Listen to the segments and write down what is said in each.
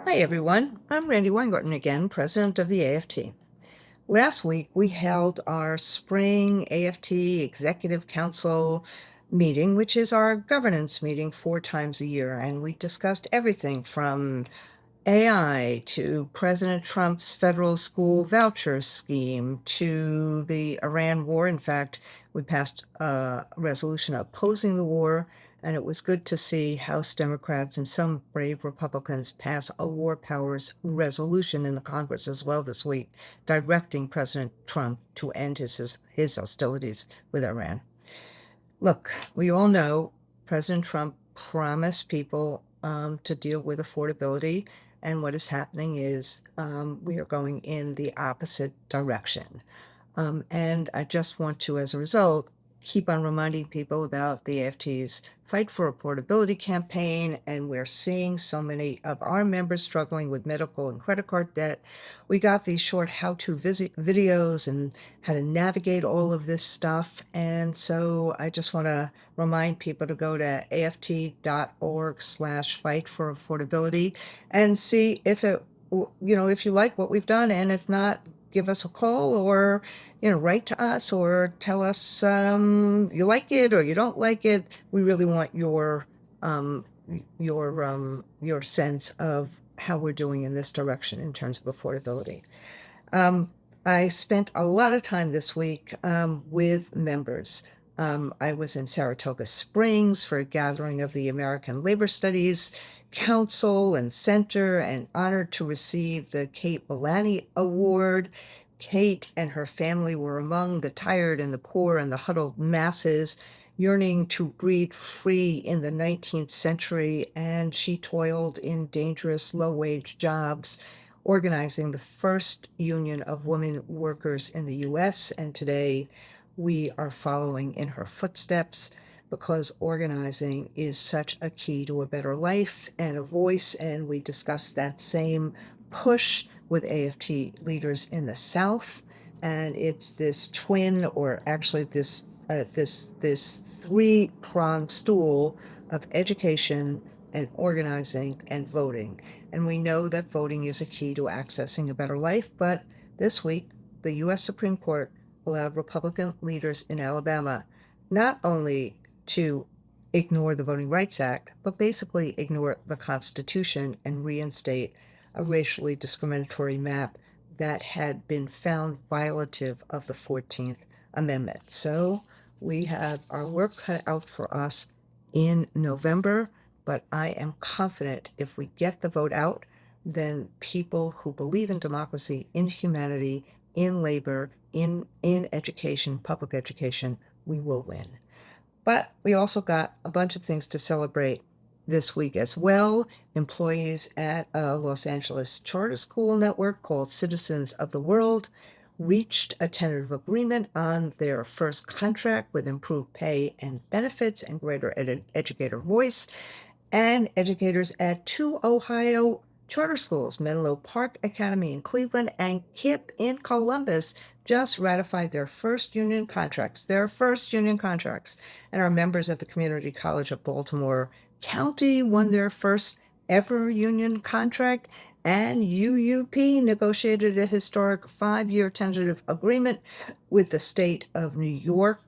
Hi, everyone. I'm Randi Weingarten again, president of the AFT. Last week, we held our spring AFT Executive Council meeting, which is our governance meeting 4 times a year, and we discussed everything from AI to President Trump's federal school voucher scheme to the Iran war. In fact, we passed a resolution opposing the war, and it was good to see House Democrats and some brave Republicans pass a war powers resolution in the Congress as well this week, directing President Trump to end his hostilities with Iran. Look, we all know President Trump promised people to deal with affordability, and what is happening is we are going in the opposite direction. And I just want to, as a result, keep on reminding people about the AFT's Fight for Affordability campaign, and we're seeing so many of our members struggling with medical and credit card debt. We got these short how-to videos and how to navigate all of this stuff, and so I just want to remind people to go to aft.org/fight for affordability and see if if you like what we've done, and if not, give us a call or write to us or tell us you like it or you don't like it. We really want your sense of how we're doing in this direction in terms of affordability. I spent a lot of time this week with members. I was in Saratoga Springs for a gathering of the American Labor Studies Council and Center, and honored to receive the Kate Bellany Award. Kate and her family were among the tired and the poor and the huddled masses yearning to breathe free in the 19th century, and she toiled in dangerous low-wage jobs, organizing the first union of women workers in the U.S., and today we are following in her footsteps because organizing is such a key to a better life and a voice, and we discussed that same push with AFT leaders in the South, and it's this twin, or actually this three-pronged stool of education and organizing and voting. And we know that voting is a key to accessing a better life, but this week, the U.S. Supreme Court allowed Republican leaders in Alabama not only to ignore the Voting Rights Act, but basically ignore the Constitution and reinstate a racially discriminatory map that had been found violative of the 14th Amendment. So we have our work cut out for us in November, but I am confident if we get the vote out, then people who believe in democracy, in humanity, in labor, in education, public education, we will win. But we also got a bunch of things to celebrate this week as well. Employees at a Los Angeles charter school network called Citizens of the World reached a tentative agreement on their first contract with improved pay and benefits and greater educator voice. And educators at 2 Ohio charter schools, Menlo Park Academy in Cleveland and KIPP in Columbus, just ratified their first union contracts. And our members at the Community College of Baltimore County won their first ever union contract, and UUP negotiated a historic 5-year tentative agreement with the state of New York,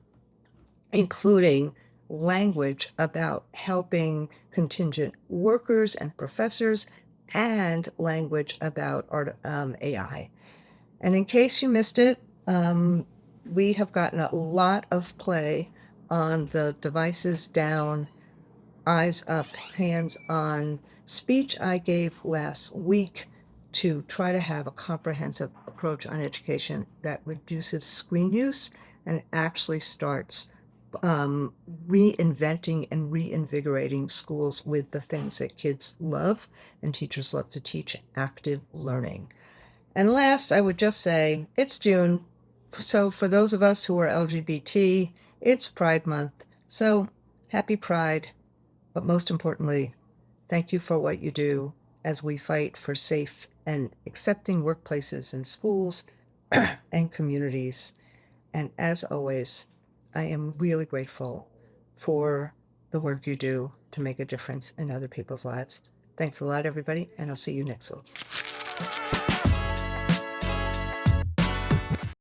including language about helping contingent workers and professors and language about AI. And in case you missed it, we have gotten a lot of play on the devices down, eyes up, hands on speech I gave last week to try to have a comprehensive approach on education that reduces screen use and actually starts reinventing and reinvigorating schools with the things that kids love and teachers love to teach: active learning. And last, I would just say it's June. So for those of us who are LGBT, it's Pride Month. So happy Pride. But most importantly, thank you for what you do as we fight for safe and accepting workplaces and schools and communities. And as always, I am really grateful for the work you do to make a difference in other people's lives. Thanks a lot, everybody, and I'll see you next week.